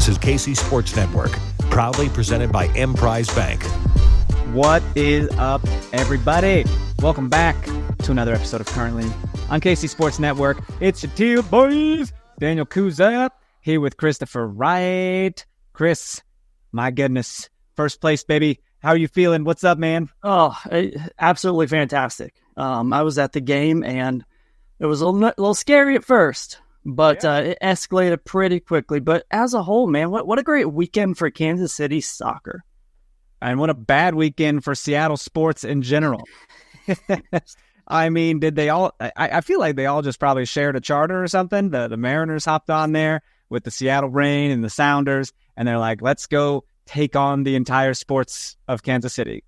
is KC Sports Network, proudly presented by Emprise Bank. What is up, everybody? Welcome back to another episode of Currently on KC Sports Network. It's your two boys, Daniel Kooser, here with Christopher Wright. Chris, my goodness, first place, baby. How are you feeling? What's up, man? Oh, absolutely fantastic. I was at the game, and it was a little scary at first, but it escalated pretty quickly. But as a whole, man, what a great weekend for Kansas City soccer. And what a bad weekend for Seattle sports in general. I mean, did they all... I feel like they all just probably shared a charter or something. The Mariners hopped on there with the Seattle Reign and the Sounders, and they're like, let's go take on the entire sports of Kansas City.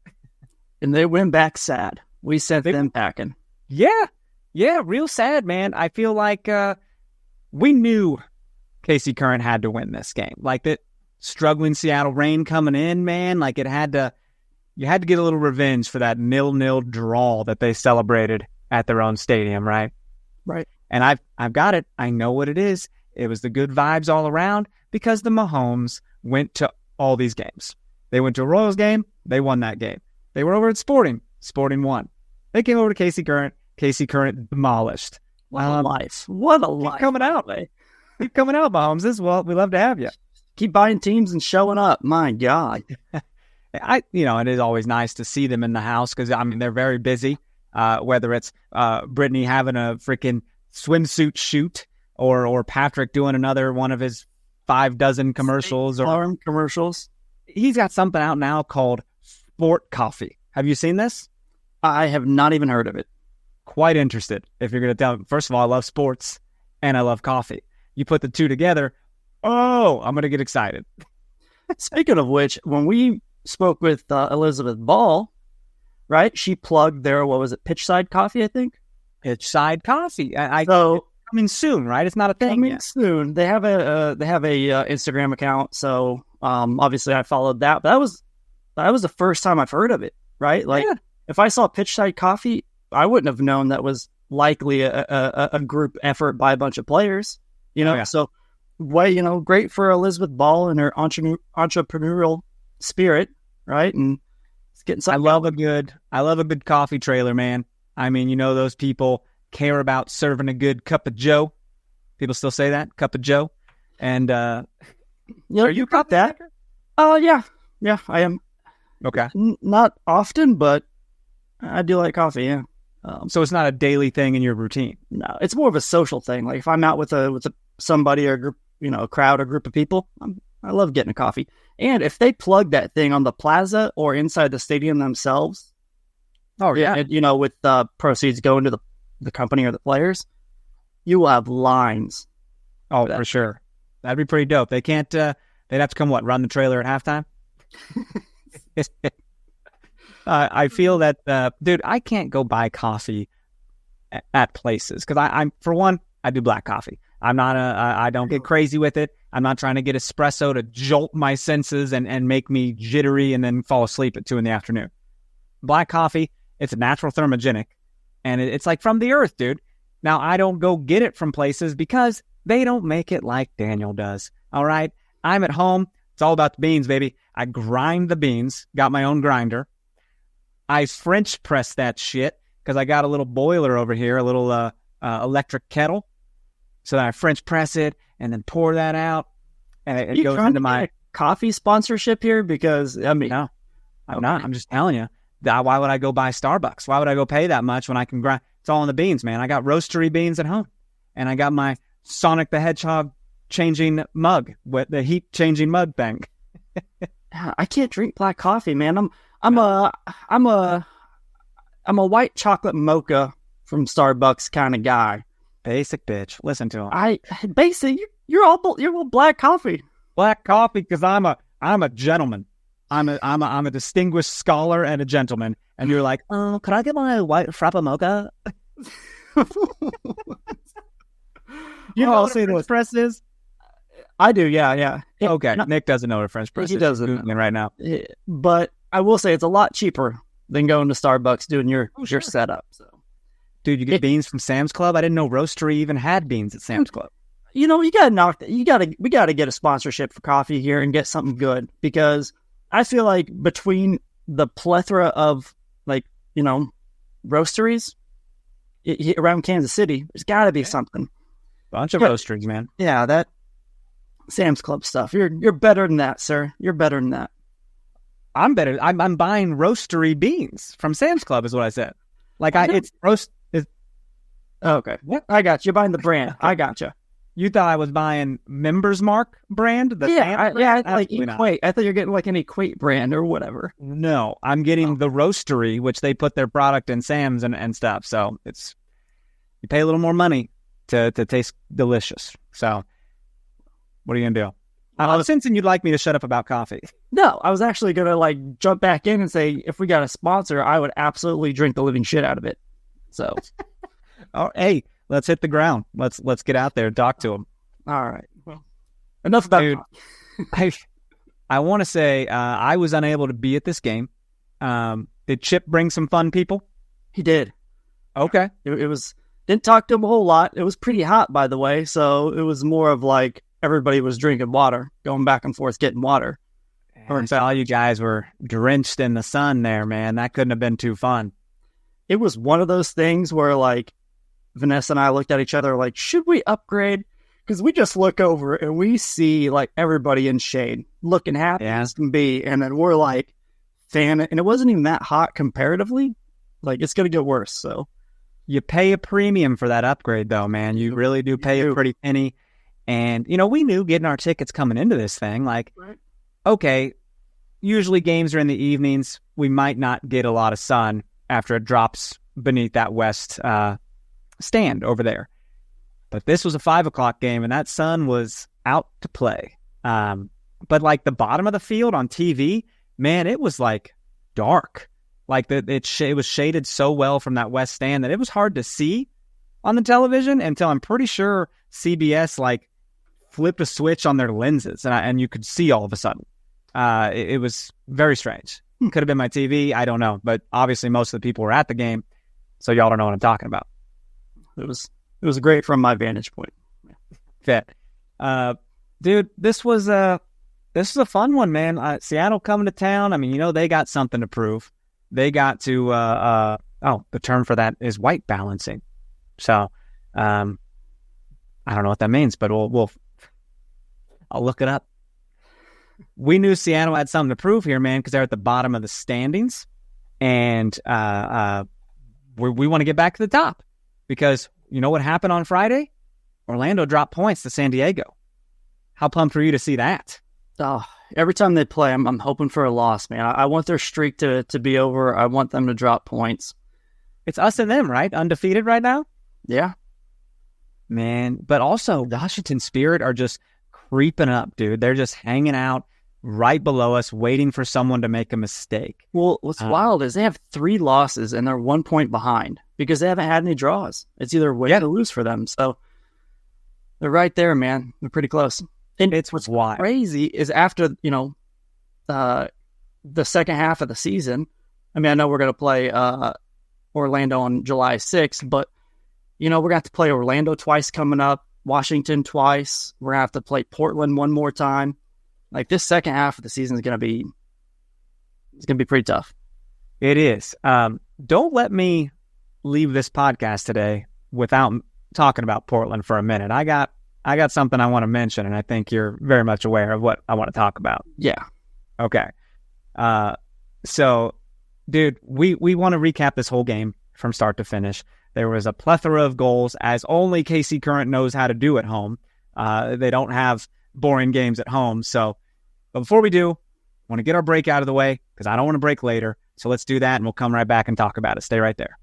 And they went back sad. We sent them packing. Yeah, real sad, man. I feel like we knew KC Current had to win this game. Like that struggling Seattle Reign coming in, man, like you had to get a little revenge for that 0-0 draw that they celebrated at their own stadium, right? Right. And I've got it. I know what it is. It was the good vibes all around because the Mahomes went to all these games. They went to a Royals game. They won that game. They were over at Sporting won. They came over to KC Current demolished. What a life. What a life. Keep coming out, man. Keep coming out, Mahomes. We love to have you. Keep buying teams and showing up. My God. It is always nice to see them in the house because, I mean, they're very busy, whether it's Brittany having a freaking swimsuit shoot or Patrick doing another one of his 5 dozen commercials. Farm commercials. He's got something out now called Sport Coffee. Have you seen this? I have not even heard of it. Quite interested, if you're going to tell me. First of all, I love sports and I love coffee. You put the two together, I'm going to get excited. Speaking of which, when we spoke with Elizabeth Ball, right, she plugged their, Pitchside Coffee, I think? Pitchside Coffee. So coming soon, right? It's not a thing coming yet. Soon. They have a Instagram account, so obviously I followed that. But that was the first time I've heard of it, right? Like, if I saw Pitchside Coffee, I wouldn't have known that was likely a group effort by a bunch of players, So, great for Elizabeth Ball and her entrepreneurial spirit, right? And it's getting something. I love a good coffee trailer, man. I mean, those people care about serving a good cup of Joe. People still say that, cup of Joe. And are you got that? Yeah, I am. Okay, not often, but I do like coffee. Yeah. So it's not a daily thing in your routine. No, it's more of a social thing. Like if I'm out with somebody or a group, a crowd or group of people, I love getting a coffee. And if they plug that thing on the plaza or inside the stadium themselves, with proceeds going to the company or the players, you will have lines. Oh, for sure. That'd be pretty dope. They can't. They'd have to come run the trailer at halftime. I feel that, dude, I can't go buy coffee at places because I'm for one, I do black coffee. I'm not I don't get crazy with it. I'm not trying to get espresso to jolt my senses and make me jittery and then fall asleep at 2 p.m. Black coffee, it's a natural thermogenic, and it's like from the earth, dude. Now, I don't go get it from places because they don't make it like Daniel does. All right, I'm at home. It's all about the beans, baby. I grind the beans. Got my own grinder. I French press that shit because I got a little boiler over here, a little electric kettle. So then I French press it and then pour that out, and it goes into my coffee sponsorship here. Because no, I'm not. I'm just telling you. Why would I go buy Starbucks? Why would I go pay that much when I can grind? It's all in the beans, man. I got roastery beans at home, and I got my Sonic the Hedgehog changing mug with the heat changing mug thing. I can't drink black coffee, man. I'm a white chocolate mocha from Starbucks kind of guy. Basic bitch. Listen to him. You're all black coffee. Black coffee because I'm a gentleman. I'm a distinguished scholar and a gentleman. And you're like, could I get my white frappa mocha? You know what a French press is? I do, yeah. Okay, Nick doesn't know what a French press is. He doesn't right now. But I will say it's a lot cheaper than going to Starbucks doing your setup. So, dude, you get beans from Sam's Club? I didn't know Roastery even had beans at Sam's Club. we got to get a sponsorship for coffee here and get something good, because I feel like between the plethora of roasteries around Kansas City, there's got to be something. Bunch of roasteries, man. Yeah, that Sam's Club stuff. You're better than that, sir. You're better than that. I'm better. I'm buying roastery beans from Sam's Club, is what I said. It's roast. Okay, what? I got you. You're buying the brand. I got you. You thought I was buying Members Mark brand? Equate. I thought you're getting like an Equate brand or whatever. No, I'm getting the roastery, which they put their product in Sam's and stuff. So you pay a little more money to taste delicious. So what are you gonna do? I was sensing you'd like me to shut up about coffee. No, I was actually gonna jump back in and say, if we got a sponsor, I would absolutely drink the living shit out of it. So, hey. Let's hit the ground. Let's get out there and talk to them. All right. Well, enough about I want to say I was unable to be at this game. Did Chip bring some fun people? He did. Okay. It was, didn't talk to him a whole lot. It was pretty hot, by the way. So it was more of everybody was drinking water, going back and forth, getting water. I saw you guys were drenched in the sun there, man. That couldn't have been too fun. It was one of those things where Vanessa and I looked at each other should we upgrade? Because we just look over and we see everybody in shade looking happy as can be. And then we're fanning. And it wasn't even that hot comparatively. It's going to get worse. So you pay a premium for that upgrade though, man. You really do pay a pretty penny. And, we knew getting our tickets coming into this thing, okay, usually games are in the evenings. We might not get a lot of sun after it drops beneath that west, stand over there, but this was a 5:00 game and that sun was out to play. But the bottom of the field on TV, man, it was dark. It was shaded so well from that west stand that it was hard to see on the television until I'm pretty sure CBS flipped a switch on their lenses and you could see all of a sudden. It was very strange. Could have been my TV, I don't know, but obviously most of the people were at the game, so y'all don't know what I'm talking about. It was great from my vantage point. Fit. Dude, this was a fun one, man. Seattle coming to town. I mean, they got something to prove. They got to the term for that is white balancing. So I don't know what that means, but I'll look it up. We knew Seattle had something to prove here, man, because they're at the bottom of the standings, and we want to get back to the top. Because you know what happened on Friday? Orlando dropped points to San Diego. How pumped were you to see that? Oh, every time they play, I'm hoping for a loss, man. I want their streak to be over. I want them to drop points. It's us and them, right? Undefeated right now? Yeah. Man, but also the Washington Spirit are just creeping up, dude. They're just hanging out right below us, waiting for someone to make a mistake. Well, what's wild is they have 3 losses and they're 1 point behind because they haven't had any draws. It's either win or lose for them. So they're right there, man. They're pretty close. And it's what's wild. Crazy is after, the second half of the season. I mean, I know we're going to play Orlando on July 6th, but, we're going to have to play Orlando twice coming up, Washington twice. We're going to have to play Portland one more time. This second half of the season is going to be pretty tough. It is. Don't let me leave this podcast today without talking about Portland for a minute. I got something I want to mention, and I think you're very much aware of what I want to talk about. Yeah. Okay. So, dude, we want to recap this whole game from start to finish. There was a plethora of goals, as only KC Current knows how to do at home. They don't have boring games at home. So, but before we do, I want to get our break out of the way because I don't want to break later. So let's do that, and we'll come right back and talk about it. Stay right there.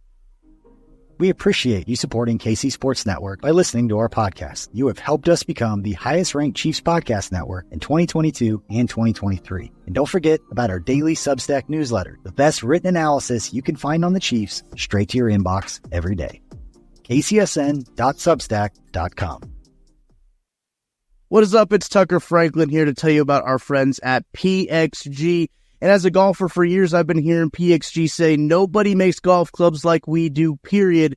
We appreciate you supporting KC Sports Network by listening to our podcast. You have helped us become the highest-ranked Chiefs podcast network in 2022 and 2023. And don't forget about our daily Substack newsletter, the best written analysis you can find on the Chiefs straight to your inbox every day. kcsn.substack.com. What is up? It's Tucker Franklin here to tell you about our friends at PXG. And as a golfer for years, I've been hearing PXG say nobody makes golf clubs like we do, period.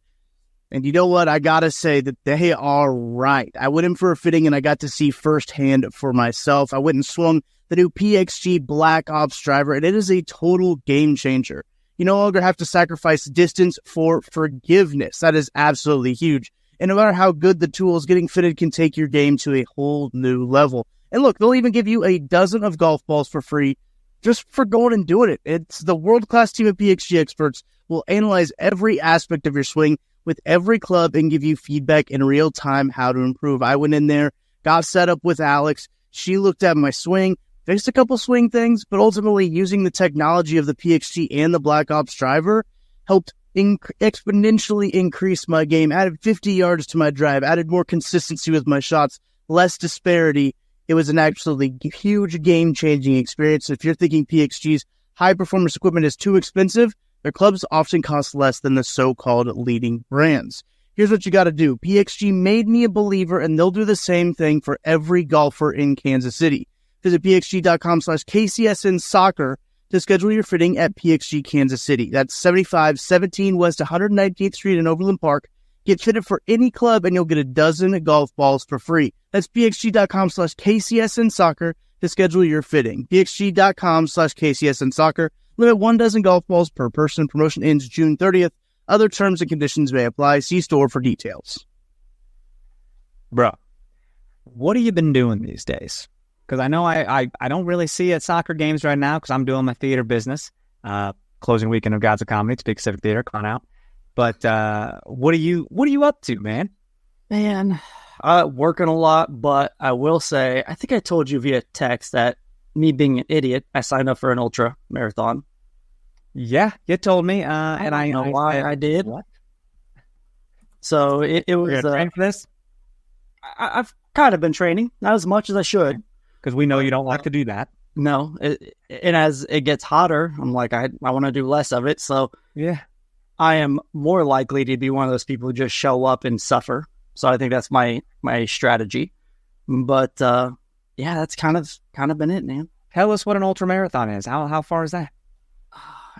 And you know what? I got to say that they are right. I went in for a fitting and I got to see firsthand for myself. I went and swung the new PXG Black Ops driver, and it is a total game changer. You no longer have to sacrifice distance for forgiveness. That is absolutely huge. And no matter how good the tool is, getting fitted can take your game to a whole new level. And look, they'll even give you a dozen of golf balls for free just for going and doing it. It's the world-class team of PXG experts will analyze every aspect of your swing with every club and give you feedback in real time how to improve. I went in there, got set up with Alex. She looked at my swing, fixed a couple swing things, but ultimately using the technology of the PXG and the Black Ops driver helped exponentially increase my game, added 50 yards to my drive, added more consistency with my shots, less disparity. It was an absolutely huge game-changing experience. If you're thinking PXG's high-performance equipment is too expensive, their clubs often cost less than the so-called leading brands. Here's what you got to do. PXG made me a believer, and they'll do the same thing for every golfer in Kansas City. Visit pxg.com/KCSN Soccer to schedule your fitting at PXG Kansas City. That's 7517 West 119th Street in Overland Park. Get fitted for any club and you'll get a dozen golf balls for free. That's pxg.com/KCSN Soccer to schedule your fitting. pxg.com/KCSN Soccer. Limit 1 dozen golf balls per person. Promotion ends June 30th. Other terms and conditions may apply. See store for details. Bro, what have you been doing these days? Because I know I don't really see you at soccer games right now because I'm doing my theater business. Closing weekend of Gods of Comedy. It's Big Civic Theater. Come on out. But what are you up to, man? Man, working a lot, but I will say, I think I told you via text that me being an idiot, I signed up for an ultra marathon. Yeah, you told me, and I don't know why I did. What? So it was. You're train for this? I've kind of been training, not as much as I should, because we know you don't like to do that. No, and as it gets hotter, I'm like, I want to do less of it. So yeah, I am more likely to be one of those people who just show up and suffer. So I think that's my strategy. But yeah, that's kind of been it, man. Tell us what an ultra marathon is. How far is that?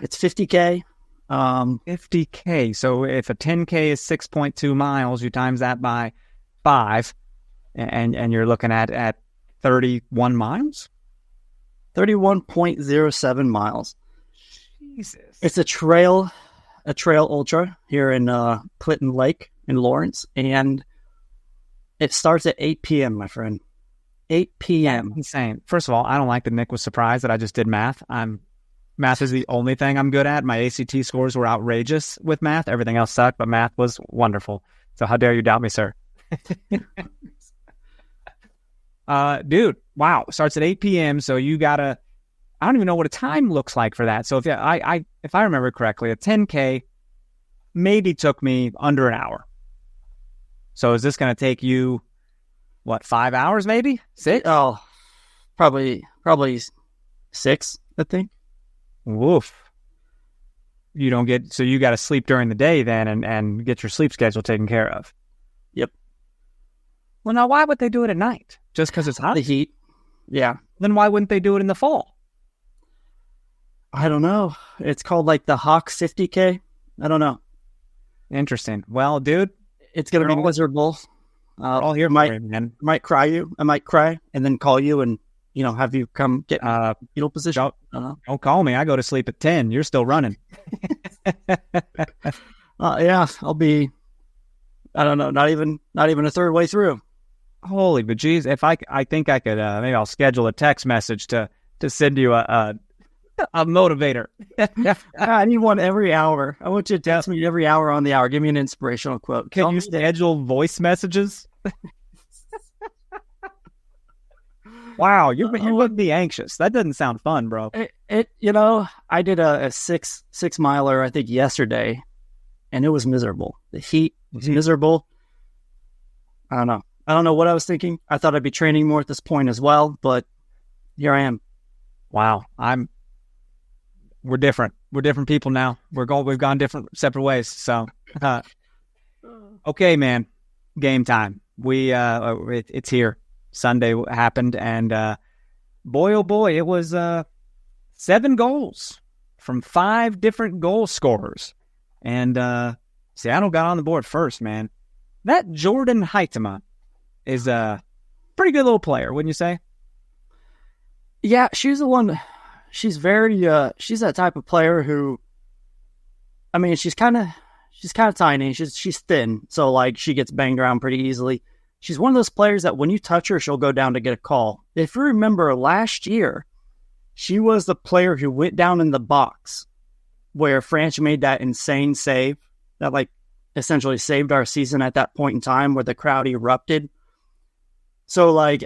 It's 50K. 50K. So if a 10K is 6.2 miles, you times that by 5, and you're looking at 31 miles? 31.07 miles. Jesus. It's a trail ultra here in Clinton Lake in Lawrence, and it starts at 8 p.m., my friend. 8 p.m. Insane. First of all, I don't like that Nick was surprised that I just did math. Math is the only thing I'm good at. My ACT scores were outrageous with math. Everything else sucked, but math was wonderful. So how dare you doubt me, sir? Dude, wow. Starts at 8 p.m., so you gotta... I don't even know what a time looks like for that. So if I remember correctly, a 10K maybe took me under an hour. So is this going to take you, what, 5 hours maybe? 6? Oh, probably 6, I think. Woof. You don't get, so you got to sleep during the day then and get your sleep schedule taken care of. Yep. Well, now why would they do it at night? Just because it's hot? The heat. Yeah. Then why wouldn't they do it in the fall? I don't know. It's called like the Hawk 50K. I don't know. Interesting. Well, dude, it's going to be miserable. All here, man. Might cry you. I might cry and then call you and, have you come get fetal position. Don't call me. I go to sleep at 10. You're still running. Yeah, I'll be, I don't know, not even a third way through. Holy bejeez. If I think I could, maybe I'll schedule a text message to send you a motivator. I need one every hour. I want you to text me every hour on the hour. Give me an inspirational quote. Can you schedule voice messages? Wow, you wouldn't be anxious. That doesn't sound fun, bro. I did a 6 miler, I think, yesterday, and it was miserable. The heat was miserable. I don't know what I was thinking. I thought I'd be training more at this point as well, but here I am. Wow, we're different. We're different people now. We've gone different, separate ways. So, okay, man. Game time. It's here. Sunday happened, and boy, oh boy, it was 7 goals from 5 different goal scorers, and Seattle got on the board first, man. That Jordan Heitema is a pretty good little player, wouldn't you say? Yeah, she's the one. She's very. She's that type of player who. I mean, she's kind of tiny. She's thin, so like she gets banged around pretty easily. She's one of those players that when you touch her, she'll go down to get a call. If you remember last year, she was the player who went down in the box where Franch made that insane save that like essentially saved our season at that point in time where the crowd erupted. So like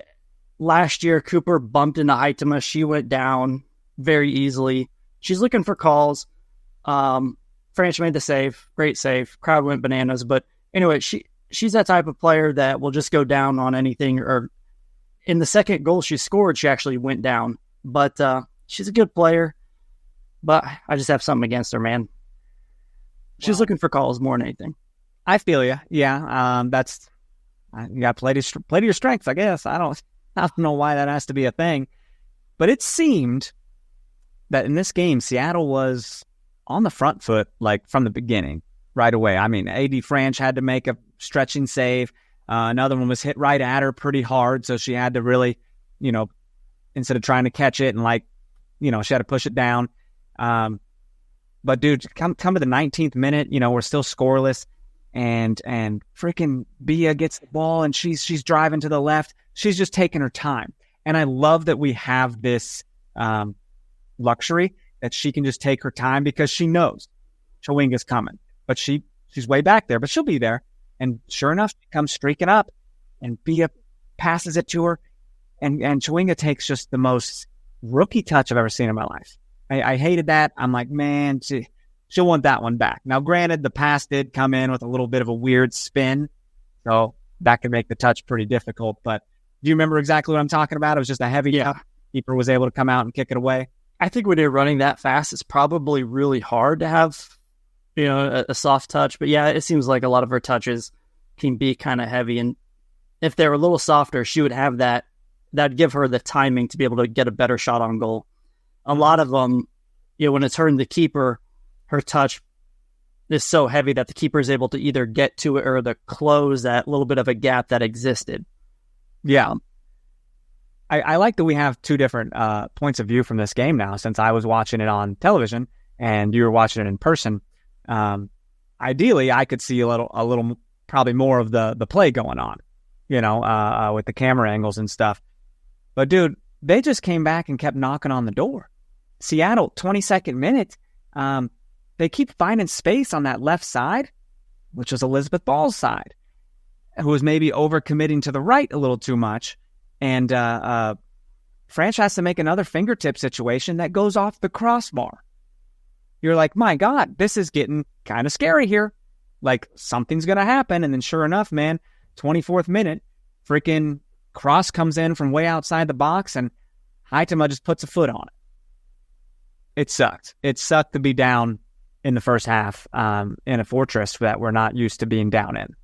last year, Cooper bumped into Heitema. She went down very easily. She's looking for calls. Franch made the save. Great save. Crowd went bananas. But anyway, she's that type of player that will just go down on anything. Or in the second goal she scored, she actually went down. But she's a good player. But I just have something against her, man. She's looking for calls more than anything. I feel you. Yeah, that's you got to play to your strengths, I guess. I don't know why that has to be a thing, but it seemed that in this game, Seattle was on the front foot like from the beginning, right away. I mean, AD Franch had to make a stretching save. Another one was hit right at her pretty hard, so she had to really, instead of trying to catch it and she had to push it down. But dude, come to the 19th minute, we're still scoreless. And freaking Bia gets the ball and she's driving to the left. She's just taking her time. And I love that we have this luxury that she can just take her time because she knows Chawinga's coming. But she's way back there, but she'll be there. And sure enough, she comes streaking up and Bia passes it to her. And Chawinga takes just the most rookie touch I've ever seen in my life. I hated that. I'm like, man, she'll want that one back. Now, granted, the pass did come in with a little bit of a weird spin, so that could make the touch pretty difficult. But do you remember exactly what I'm talking about? It was just a heavy touch. Keeper was able to come out and kick it away. I think when you're running that fast, it's probably really hard to have, a soft touch. But yeah, it seems like a lot of her touches can be kind of heavy. And if they were a little softer, she would have that. That'd give her the timing to be able to get a better shot on goal. A lot of them, when it's her and the keeper, her touch is so heavy that the keeper is able to either get to it or to close that little bit of a gap that existed. Yeah. I like that we have two different points of view from this game now, since I was watching it on television and you were watching it in person. Ideally, I could see a little, probably more of the play going on, with the camera angles and stuff. But dude, they just came back and kept knocking on the door. Seattle, 22nd minute, they keep finding space on that left side, which was Elizabeth Ball's side, who was maybe overcommitting to the right a little too much. And Franch has to make another fingertip situation that goes off the crossbar. You're like, my God, this is getting kind of scary here. Like, something's going to happen. And then sure enough, man, 24th minute, freaking cross comes in from way outside the box, and Heitema just puts a foot on it. It sucked. It sucked to be down in the first half in a fortress that we're not used to being down in.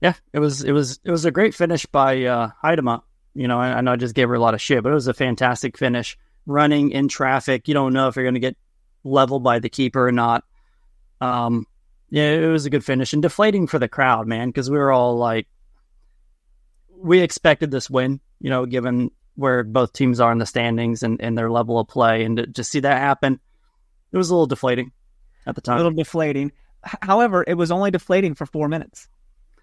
Yeah, it was a great finish by Heitema. I know I just gave her a lot of shit, but it was a fantastic finish. Running in traffic, you don't know if you're going to get leveled by the keeper or not. It was a good finish and deflating for the crowd, man, because we were all like, we expected this win, given where both teams are in the standings and their level of play. And to just see that happen, it was a little deflating at the time. A little deflating. However, it was only deflating for 4 minutes.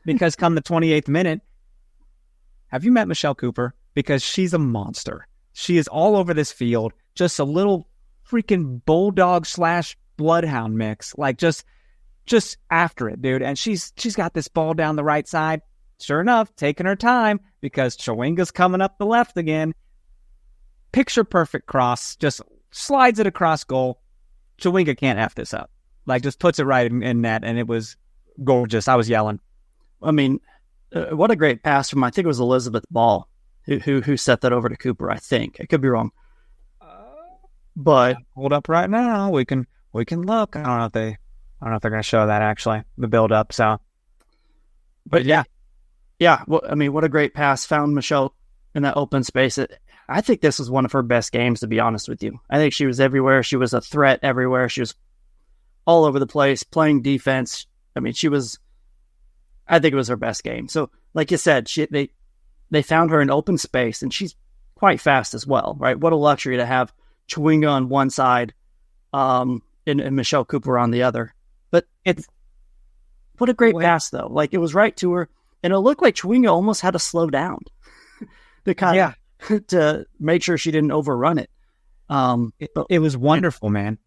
Because come the 28th minute, have you met Michelle Cooper? Because she's a monster. She is all over this field, just a little freaking bulldog / bloodhound mix. Like just after it, dude. And she's got this ball down the right side. Sure enough, taking her time because Chawinga's coming up the left again. Picture perfect cross, just slides it across goal. Chawinga can't F this up. Like, just puts it right in net, and it was gorgeous. I was yelling. I mean, what a great pass from, I think it was Elizabeth Ball who set that over to Cooper, I think. I could be wrong. But hold up right now. We can look. I don't know if they're going to show that, actually, the build up. So, but yeah. Well, I mean, what a great pass. Found Michelle in that open space. I think this was one of her best games, to be honest with you. I think she was everywhere. She was a threat everywhere. She was all over the place, playing defense. I mean, I think it was her best game. So, like you said, they found her in open space, and she's quite fast as well, right? What a luxury to have Chewinga on one side, and Michelle Cooper on the other. But what a great pass, though. Like, it was right to her, and it looked like Chewinga almost had to slow down to make sure she didn't overrun it. It was wonderful, man.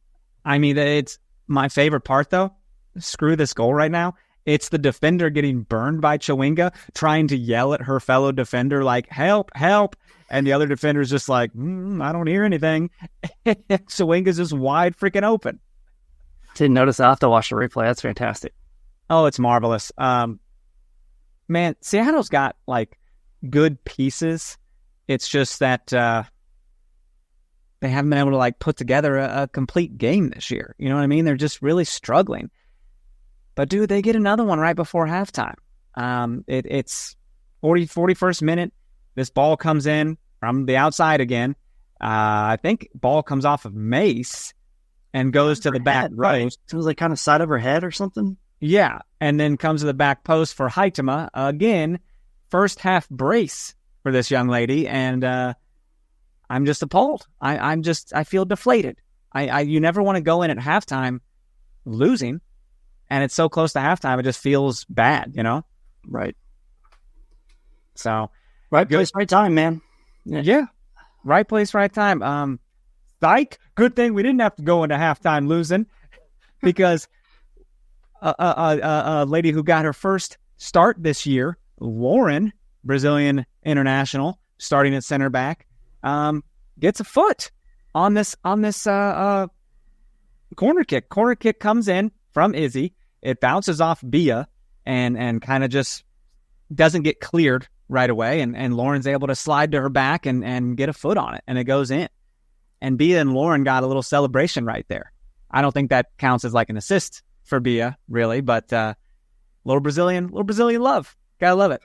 I mean, it's my favorite part, though. Screw this goal right now. It's the defender getting burned by Chewinga, trying to yell at her fellow defender, like, help, help. And the other defender's just like, I don't hear anything. Chewinga's just wide freaking open. Didn't notice. I'll have to watch the replay. That's fantastic. Oh, it's marvelous. Man, Seattle's got, like, good pieces. It's just that they haven't been able to, like, put together a complete game this year. You know what I mean? They're just really struggling. But, dude, they get another one right before halftime. It's 41st minute. This ball comes in from the outside again. I think ball comes off of Mace and goes to the back post. Right. It was like kind of side of her head or something. Yeah, and then comes to the back post for Haitama. Again, first half brace for this young lady, and I'm just appalled. I feel deflated. You never want to go in at halftime losing, and it's so close to halftime, it just feels bad, you know? Right. So, right place, right time, man. Yeah. Right place, right time. Psych. Good thing we didn't have to go into halftime losing, because a lady who got her first start this year, Lauren, Brazilian international, starting at center back, gets a foot on this corner kick. Corner kick comes in from Izzy. It bounces off Bia and kind of just doesn't get cleared right away. And Lauren's able to slide to her back and get a foot on it, and it goes in. And Bia and Lauren got a little celebration right there. I don't think that counts as like an assist for Bia, really, but little Brazilian love. Gotta love it.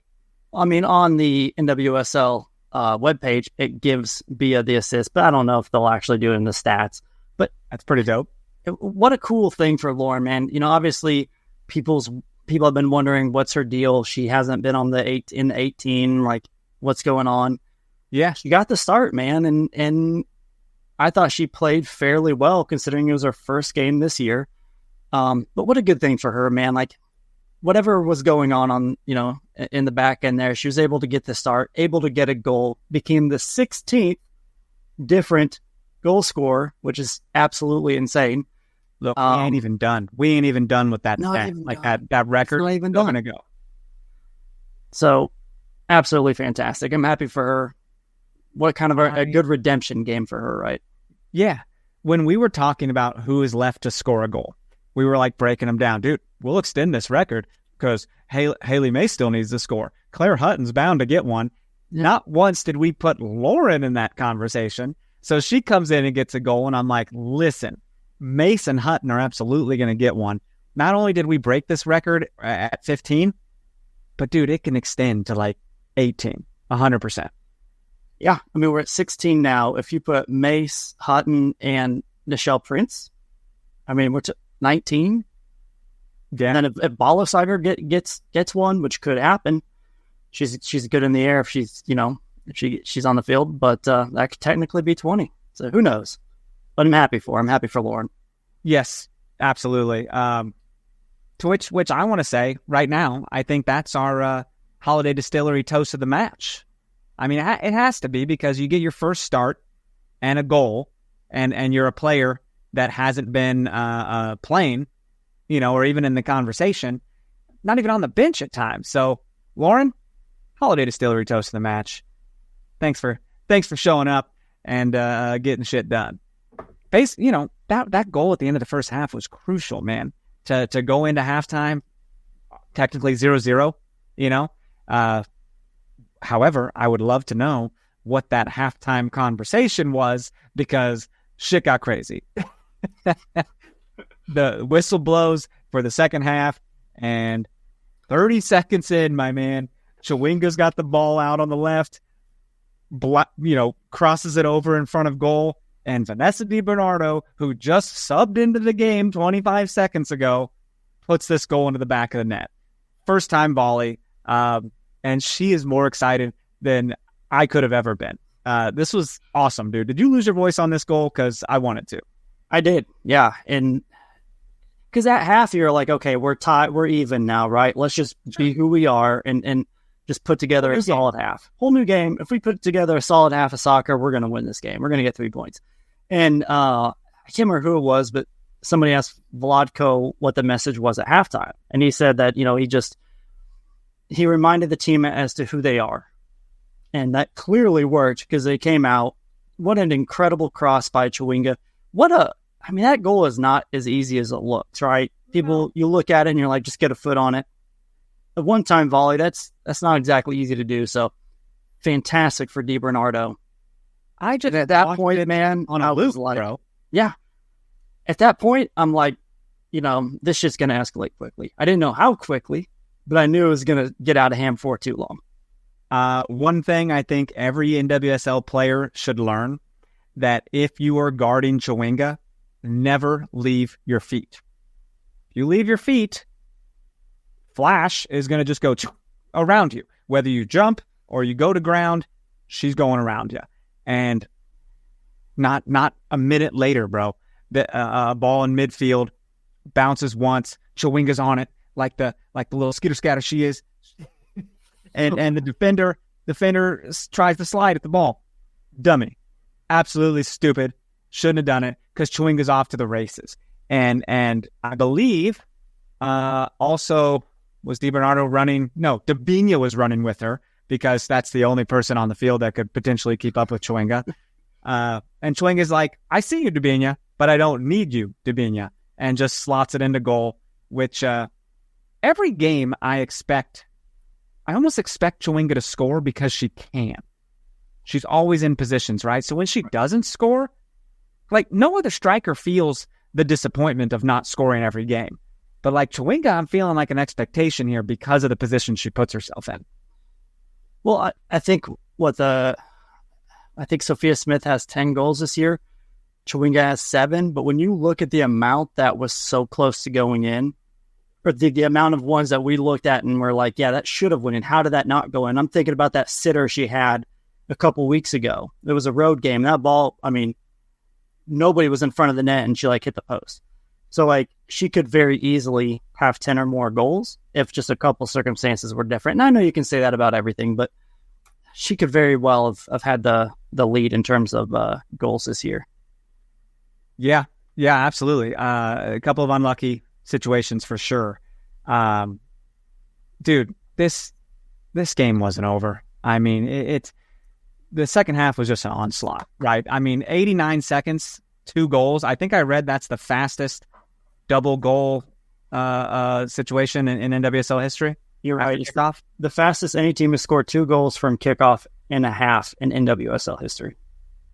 I mean, on the NWSL webpage, it gives Bia the assist, but I don't know if they'll actually do it in the stats. But that's pretty dope. What a cool thing for Lauren, man. You know, obviously people have been wondering what's her deal. She hasn't been on the 18, like what's going on. Yeah, she got the start, man, and I thought she played fairly well considering it was her first game this year. But what a good thing for her, man. Like, whatever was going on, you know, in the back end there, she was able to get the start, able to get a goal, became the 16th different goal scorer, which is absolutely insane. Look, we ain't even done. We ain't even done with that. That record. Not even done. Gonna go. So, absolutely fantastic. I'm happy for her. What kind of a good redemption game for her, right? Yeah. When we were talking about who is left to score a goal, we were like breaking them down. Dude, we'll extend this record because Haley May still needs to score. Claire Hutton's bound to get one. Yeah. Not once did we put Lauren in that conversation. So she comes in and gets a goal, and I'm like, listen, Mace and Hutton are absolutely going to get one. Not only did we break this record at 15, but, dude, it can extend to like 18, 100%. Yeah, I mean, we're at 16 now. If you put Mace, Hutton, and Nichelle Prince, I mean, we're to 19. Yeah. And then if Bollisager gets one, which could happen, she's good in the air if she's, you know, if she's on the field, but that could technically be 20. So who knows? But I'm happy for Lauren. Yes, absolutely. To which I want to say right now, I think that's our Holiday Distillery toast of the match. I mean, it has to be because you get your first start and a goal, and you're a player that hasn't been playing, you know, or even in the conversation, not even on the bench at times. So, Lauren, Holiday Distillery toast of the match. Thanks for showing up and getting shit done. You know, that goal at the end of the first half was crucial, man. To go into halftime, technically 0-0, you know. However, I would love to know what that halftime conversation was because shit got crazy. The whistle blows for the second half, and 30 seconds in, my man, Chewinga's got the ball out on the left, crosses it over in front of goal, And Vanessa DiBernardo, who just subbed into the game 25 seconds ago, puts this goal into the back of the net. First time volley. And she is more excited than I could have ever been. This was awesome, dude. Did you lose your voice on this goal? Because I wanted to. I did, yeah. And because at half, you're like, okay, we're tied, we're even now, right? Let's just be who we are and just put together a solid half. Whole new game. If we put together a solid half of soccer, we're going to win this game. We're going to get 3 points. And I can't remember who it was, but somebody asked Vladko what the message was at halftime. And he said that, he reminded the team as to who they are. And that clearly worked because they came out. What an incredible cross by Chawinga. That goal is not as easy as it looks, right? People, you look at it and you're like, just get a foot on it. A one-time volley, that's not exactly easy to do. So fantastic for DiBernardo. At that point, man, on a loop, bro. Yeah. At that point, I'm like, this shit's going to escalate quickly. I didn't know how quickly, but I knew it was going to get out of hand for too long. One thing I think every NWSL player should learn, that if you are guarding Chawinga, never leave your feet. If you leave your feet, Flash is going to just go around you. Whether you jump or you go to ground, she's going around you. And not a minute later, bro, the ball in midfield bounces once. Chawinga's on it like the little skitter scatter she is. And the defender tries to slide at the ball. Dummy. Absolutely stupid. Shouldn't have done it because Chawinga's off to the races. And I believe also was DiBernardo running. No, Dabinia was running with her because that's the only person on the field that could potentially keep up with Chawinga. And Chawinga's like, I see you, Dabinia, but I don't need you, Dabinia. And just slots it into goal, which every game I almost expect Chawinga to score because she can. She's always in positions, right? So when she doesn't score, like no other striker feels the disappointment of not scoring every game. But like Chawinga, I'm feeling like an expectation here because of the position she puts herself in. Well, I think Sophia Smith has 10 goals this year. Chawinga has 7. But when you look at the amount that was so close to going in, or the amount of ones that we looked at and we're like, yeah, that should have went in. How did that not go in? I'm thinking about that sitter she had a couple weeks ago. It was a road game. That ball, nobody was in front of the net and she hit the post. So she could very easily have 10 or more goals if just a couple circumstances were different. And I know you can say that about everything, but she could very well have had the lead in terms of goals this year. Yeah, absolutely. A couple of unlucky situations for sure. Dude, this game wasn't over. The second half was just an onslaught, right? 89 seconds, 2 goals. I think I read that's the fastest double goal situation in NWSL history. You're right. The fastest any team has scored 2 goals from kickoff and a half in NWSL history.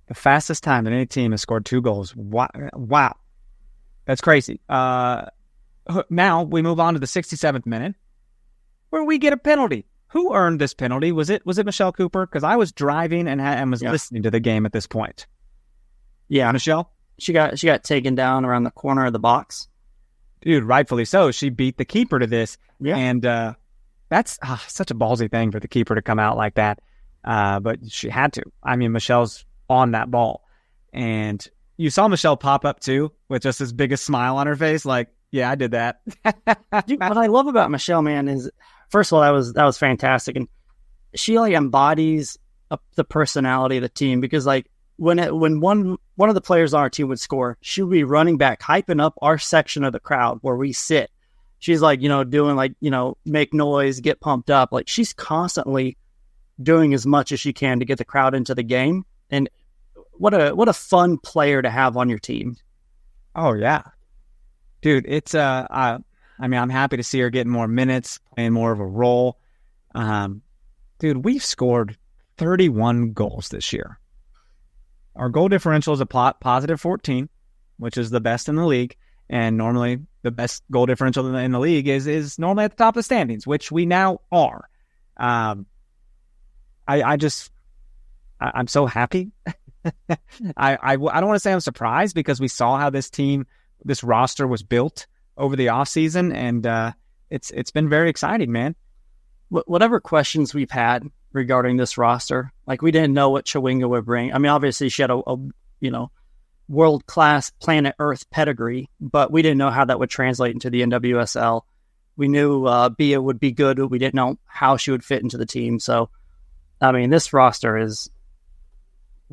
The fastest time that any team has scored 2 goals. Wow. That's crazy. Now we move on to the 67th minute where we get a penalty. Who earned this penalty? Was it Michelle Cooper? Because I was driving and was listening to the game at this point. Yeah, Michelle? She got taken down around the corner of the box. Dude, rightfully so. She beat the keeper to this. Yeah. And that's such a ballsy thing for the keeper to come out like that. But she had to. Michelle's on that ball. And you saw Michelle pop up too with just this biggest smile on her face. Like, yeah, I did that. Dude, what I love about Michelle, man, is first of all, that was fantastic. And she embodies the personality of the team because when one of the players on our team would score, she would be running back, hyping up our section of the crowd where we sit. She's doing make noise, get pumped up. She's constantly doing as much as she can to get the crowd into the game. And what a fun player to have on your team. Oh yeah, dude. It's I'm happy to see her getting more minutes, playing more of a role. Dude, we've scored 31 goals this year. Our goal differential is a positive 14, which is the best in the league. And normally the best goal differential in the league is normally at the top of the standings, which we now are. I'm so happy I don't want to say I'm surprised because we saw how this roster was built over the offseason, and it's been very exciting, man. Whatever questions we've had regarding this roster, like we didn't know what Chawinga would bring. I mean, obviously she had a world-class planet Earth pedigree, but we didn't know how that would translate into the NWSL. We knew Bia would be good, but we didn't know how she would fit into the team. So, I mean, this roster is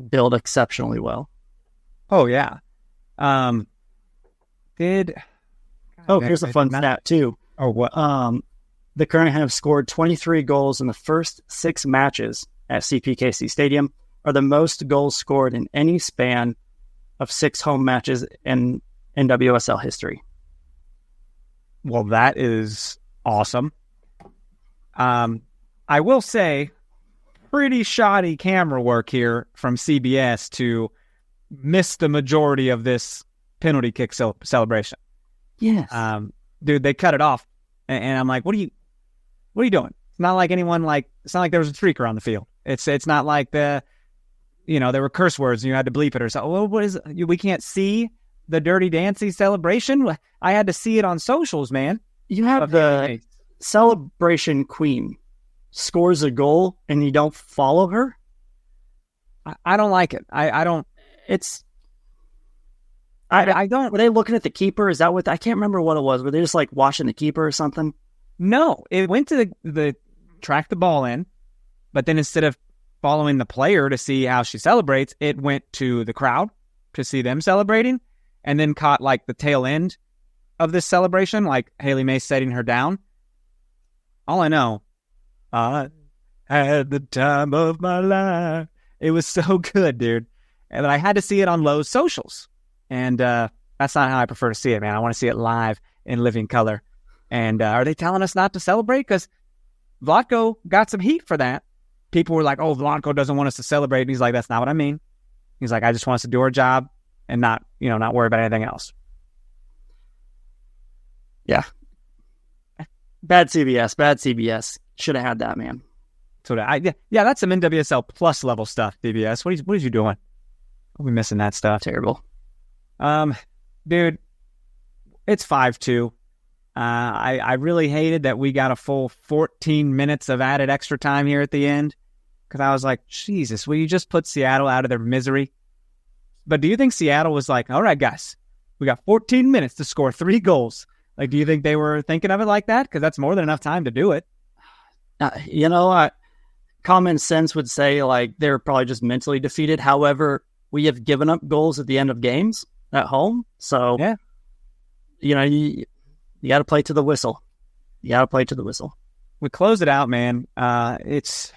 built exceptionally well. Oh, yeah. Here's a fun stat, too. Oh, what? The Current have scored 23 goals in the first 6 matches at CPKC Stadium, are the most goals scored in any span of 6 home matches in NWSL history. Well, that is awesome. I will say, pretty shoddy camera work here from CBS to miss the majority of this penalty kick celebration. Yes. Dude, they cut it off. And I'm like, what are you doing? It's not like it's not like there was a streaker on the field. It's not like there were curse words and you had to bleep it or something. Well, what is it? We can't see the Dirty Dancing celebration? I had to see it on socials, man. You have the celebration queen scores a goal and you don't follow her? I don't like it. I don't. I don't. Were they looking at the keeper? Is that what? I can't remember what it was. Were they just like watching the keeper or something? No, it went to the track the ball in, but then instead of following the player to see how she celebrates, it went to the crowd to see them celebrating, and then caught like the tail end of this celebration, like Haley May setting her down. All I know, I had the time of my life. It was so good, dude. And I had to see it on Lowe's socials. And that's not how I prefer to see it, man. I want to see it live in living color. And are they telling us not to celebrate? Because Vlatko got some heat for that. People were like, oh, Vlatko doesn't want us to celebrate. And he's like, that's not what I mean. He's like, I just want us to do our job and not worry about anything else. Yeah. Bad CBS. Should have had that, man. So that's some NWSL plus level stuff, CBS. What are you doing? Are we missing that stuff? Terrible. Dude, it's 5-2. I really hated that we got a full 14 minutes of added extra time here at the end, because I was like, Jesus, will you just put Seattle out of their misery? But do you think Seattle was like, all right, guys, we got 14 minutes to score 3 goals? Like, do you think they were thinking of it like that? Because that's more than enough time to do it. Common sense would say like they're probably just mentally defeated. However, we have given up goals at the end of games at home. So, yeah, you got to play to the whistle. We close it out, man. It's,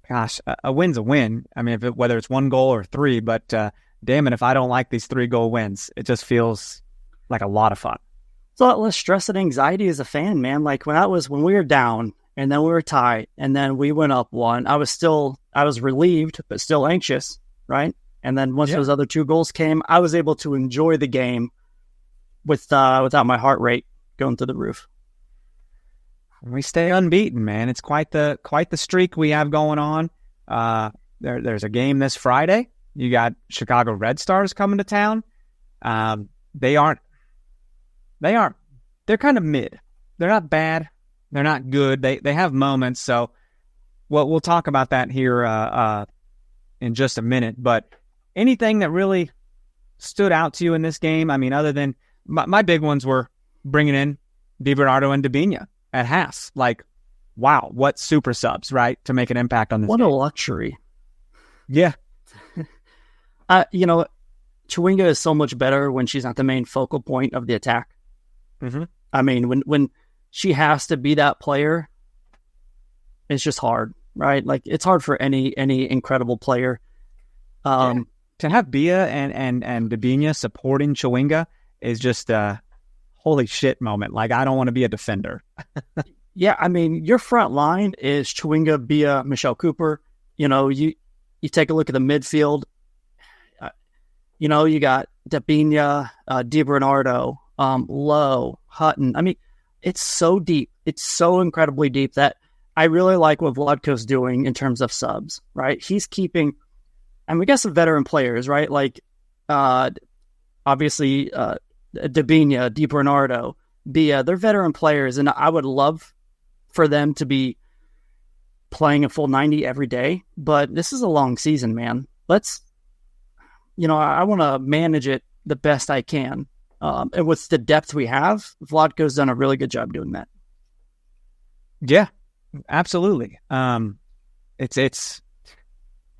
a win's a win. I mean, whether it's 1 goal or 3, but damn it, if I don't like these 3-goal wins, it just feels like a lot of fun. It's a lot less stress and anxiety as a fan, man. Like when we were down and then we were tied and then we went up 1, I was relieved, but still anxious, right? And then once those other 2 goals came, I was able to enjoy the game without my heart rate going through the roof. We stay unbeaten, man. It's quite the streak we have going on. There's a game this Friday. You got Chicago Red Stars coming to town. They're kind of mid. They're not bad. They're not good. They have moments. So we'll talk about that here in just a minute. But anything that really stood out to you in this game? I mean, other than my big ones were bringing in DiBernardo and Debinha at Haas. Like, wow, what super subs, right? To make an impact on this What game. a luxury. Yeah. Chawinga is so much better when she's not the main focal point of the attack. Mm-hmm. I mean, when she has to be that player, it's just hard, right? Like, it's hard for any incredible player. To have Bia and Debinha supporting Chawinga is just a holy shit moment. Like, I don't want to be a defender. Yeah, I mean, your front line is Chawinga, Bia, Michelle Cooper. You take a look at the midfield. You got Debinha, DiBernardo, Lowe, Hutton. I mean, it's so deep. It's so incredibly deep that I really like what Vlatko's doing in terms of subs, right? He's keeping And we got some veteran players, right? Like, obviously, Dabinia, DiBernardo, Bia, they're veteran players, and I would love for them to be playing a full 90 every day, but this is a long season, man. I want to manage it the best I can. And with the depth we have, Vlatko's done a really good job doing that. Yeah, absolutely. It's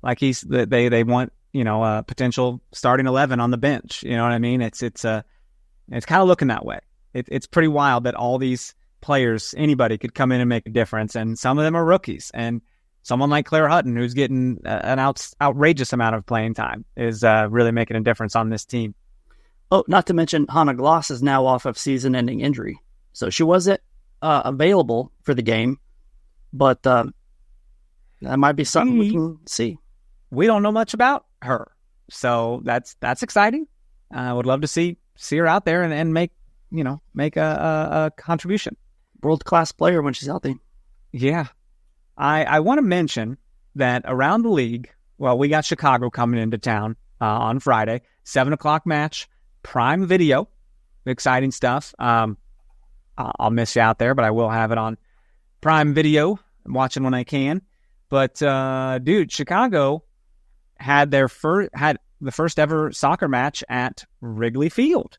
like they want, a potential starting 11 on the bench. You know what I mean? It's kind of looking that way. It's pretty wild that all these players, anybody could come in and make a difference. And some of them are rookies, and someone like Claire Hutton, who's getting an outrageous amount of playing time, is really making a difference on this team. Oh, not to mention Hannah Gloss is now off of season-ending injury. So she wasn't available for the game, but that might be something we can see. We don't know much about her, so that's exciting. I would love to see her out there and make a contribution. World-class player when she's healthy. Yeah. I want to mention that around the league, well, we got Chicago coming into town on Friday, 7:00 match, Prime Video, exciting stuff. I'll miss you out there, but I will have it on Prime Video. I'm watching when I can. But dude, Chicago had the first ever soccer match at Wrigley Field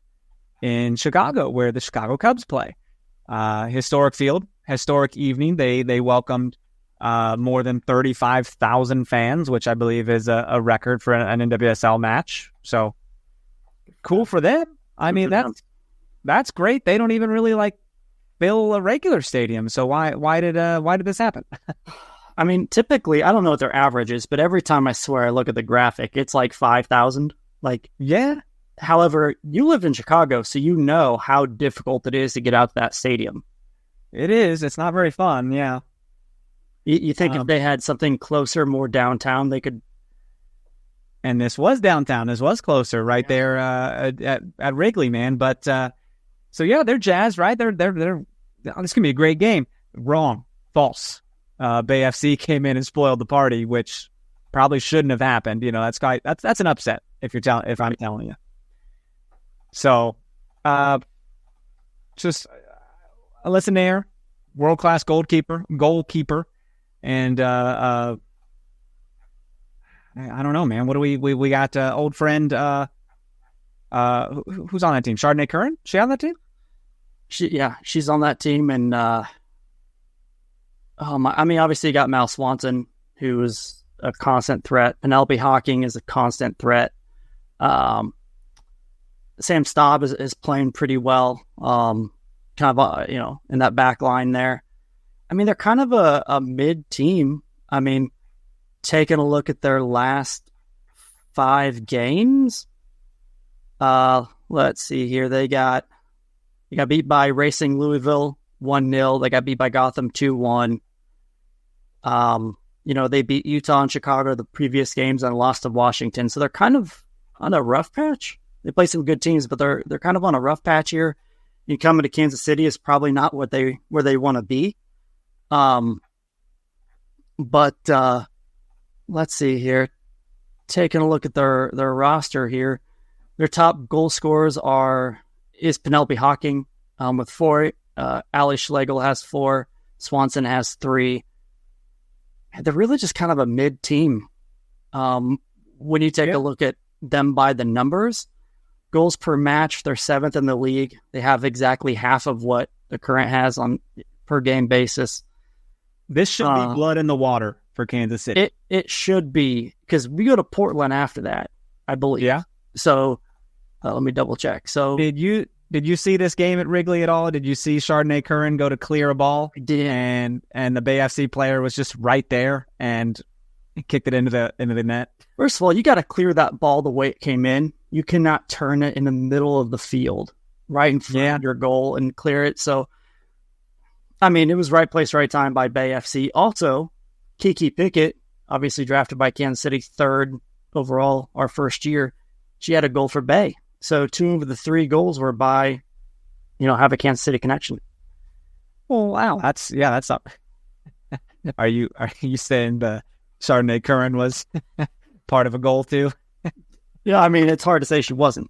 in Chicago, where the Chicago Cubs play. Historic field, historic evening. They welcomed more than 35,000 fans, which I believe is a record for an NWSL match. So cool for them. I mean, that's great. They don't even really fill a regular stadium. So why did this happen? I mean, typically, I don't know what their average is, but every time I swear I look at the graphic, it's like 5,000. Yeah. However, you lived in Chicago, so you know how difficult it is to get out to that stadium. It is. It's not very fun. Yeah. You think if they had something closer, more downtown, they could. And this was downtown. This was closer, right there at Wrigley, man. But so yeah, they're jazzed, right? They're this can be a great game. Wrong, false. Bay FC came in and spoiled the party, which probably shouldn't have happened. That's an upset if I'm telling you. So, just listen there, world-class goalkeeper, and I don't know, man. What do we got? Old friend, who's on that team? Chardonnay Curran? She on that team? She's on that team, and obviously you got Mal Swanson, who is a constant threat. Penelope Hawking is a constant threat. Sam Staub is playing pretty well, in that back line there. I mean, they're kind of a mid team. I mean, taking a look at their last 5 games, let's see here. They got beat by Racing Louisville 1-0. They got beat by Gotham 2-1. They beat Utah and Chicago the previous games and lost to Washington. So they're kind of on a rough patch. They play some good teams, but they're kind of on a rough patch here. You coming to Kansas City is probably not where they want to be. But let's see here. Taking a look at their roster here, their top goal scorers is Penelope Hawking with 4. Ali Schlegel has 4. Swanson has 3. They're really just kind of a mid team. When you take a look at them by the numbers, goals per match, they're 7th in the league. They have exactly half of what the current has on per game basis. This should be blood in the water for Kansas City. It should be, because we go to Portland after that, I believe. Yeah. So let me double check. So did you see this game at Wrigley at all? Did you see Chardonnay Curran go to clear a ball? I did. And the Bay FC player was just right there and kicked it into the net. First of all, you got to clear that ball the way it came in. You cannot turn it in the middle of the field, right in front of your goal, and clear it. So, I mean, it was right place, right time by Bay FC. Also, Kiki Pickett, obviously drafted by Kansas City, 3rd overall our first year. She had a goal for Bay. So 2 of the 3 goals were by, have a Kansas City connection. Oh, wow. That's up. Are you saying the Chardonnay Curran was part of a goal too. Yeah, I mean, it's hard to say she wasn't.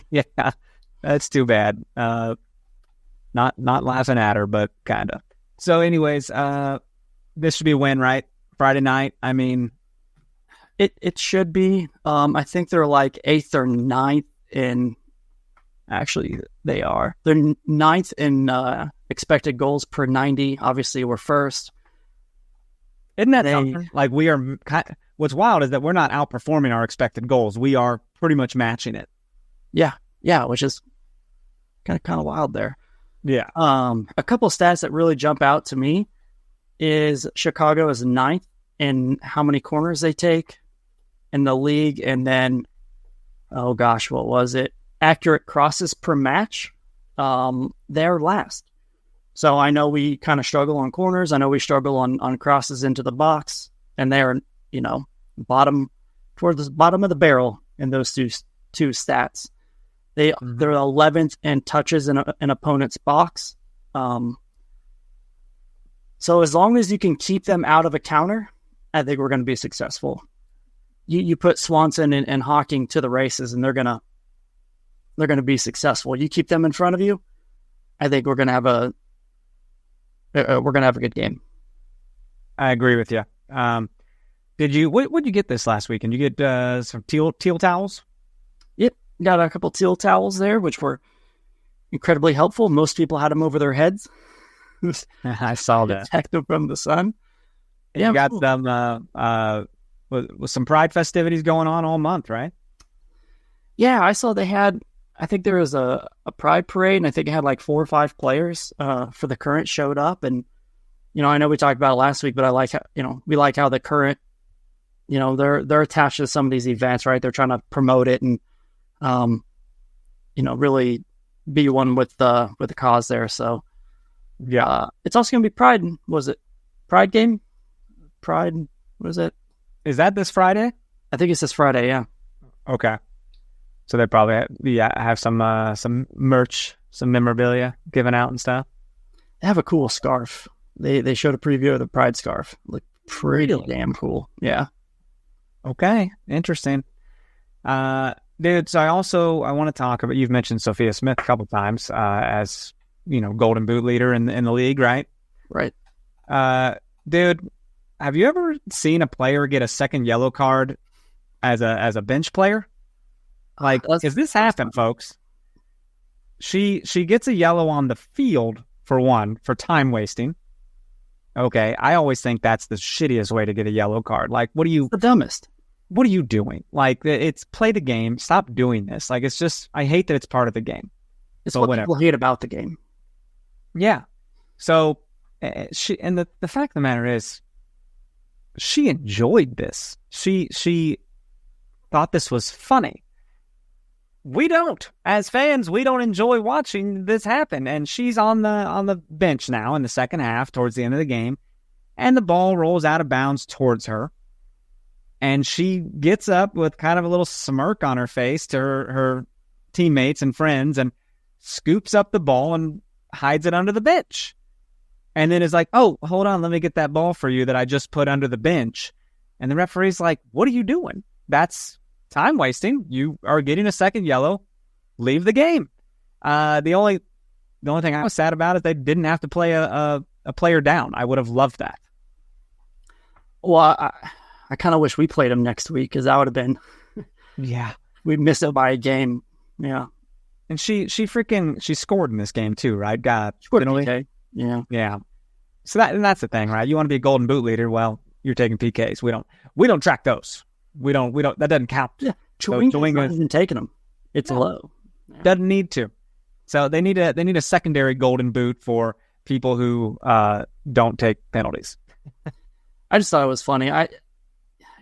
Yeah, that's too bad. Not laughing at her, but kind of. So anyways, this should be a win, right? Friday night. I mean, it should be. I think they're like 8th or 9th in. Actually, they are. They're 9th in expected goals per 90. Obviously, we're first. Isn't that something? Like we are. What's wild is that we're not outperforming our expected goals. We are pretty much matching it. Yeah, which is kind of wild there. Yeah. A couple of stats that really jump out to me is Chicago is 9th in how many corners they take in the league, and then oh gosh, what was it? Accurate crosses per match. They're last. So I know we kind of struggle on corners. I know we struggle on crosses into the box, and they're towards the bottom of the barrel in those two stats. They're 11th in touches in an opponent's box. So as long as you can keep them out of a counter, I think we're going to be successful. You put Swanson and Hawking to the races, and they're going to be successful. You keep them in front of you, I think we're going to have a good game. I agree with you. What did you get this last week? And you get some teal towels? Yep. Got a couple teal towels there, which were incredibly helpful. Most people had them over their heads. I saw that. Protect them from the sun. Yeah, you got some with some Pride festivities going on all month, right? Yeah, I saw they had. I think there was a Pride parade, and I think it had like 4 or 5 players for the Current showed up. And I know we talked about it last week, but I like how we like how the Current, they're attached to some of these events, right? They're trying to promote it and really be one with the cause there. So yeah, it's also going to be Pride. Was it Pride game? Pride, what is it? Is that this Friday? I think it's this Friday. Yeah. Okay. So they probably have some merch, some memorabilia given out and stuff. They have a cool scarf. They showed a preview of the Pride scarf. Looked pretty damn cool. Yeah. Okay. Interesting. Dude, so I want to talk about, you've mentioned Sophia Smith a couple times as, golden boot leader in the league, right? Right. Dude, have you ever seen a player get a second yellow card as a bench player? Like, has this happened, folks? She gets a yellow on the field, for time wasting. Okay, I always think that's the shittiest way to get a yellow card. Like, the dumbest. What are you doing? Like, it's play the game. Stop doing this. Like, it's just, I hate that it's part of the game. It's what people hate about the game. Yeah. So, the fact of the matter is, she enjoyed this. She thought this was funny. We don't. As fans, we don't enjoy watching this happen. And she's on the bench now in the second half towards the end of the game. And the ball rolls out of bounds towards her. And she gets up with kind of a little smirk on her face to her teammates and friends and scoops up the ball and hides it under the bench. And then is like, oh, hold on, let me get that ball for you that I just put under the bench. And the referee's like, what are you doing? That's time wasting. You are getting a second yellow. Leave the game. The only thing I was sad about is they didn't have to play a player down. I would have loved that. Well, I kind of wish we played him next week because that would have been. Yeah, we missed it by a game. Yeah, and she scored in this game too, right? Scored. Okay. Yeah. So that's the thing, right? You want to be a golden boot leader? Well, you're taking PKs. We don't track those. We don't. That doesn't count. Yeah, Chewinga's isn't taking them. It's low. Yeah. Doesn't need to. So they need a secondary golden boot for people who don't take penalties. I just thought it was funny.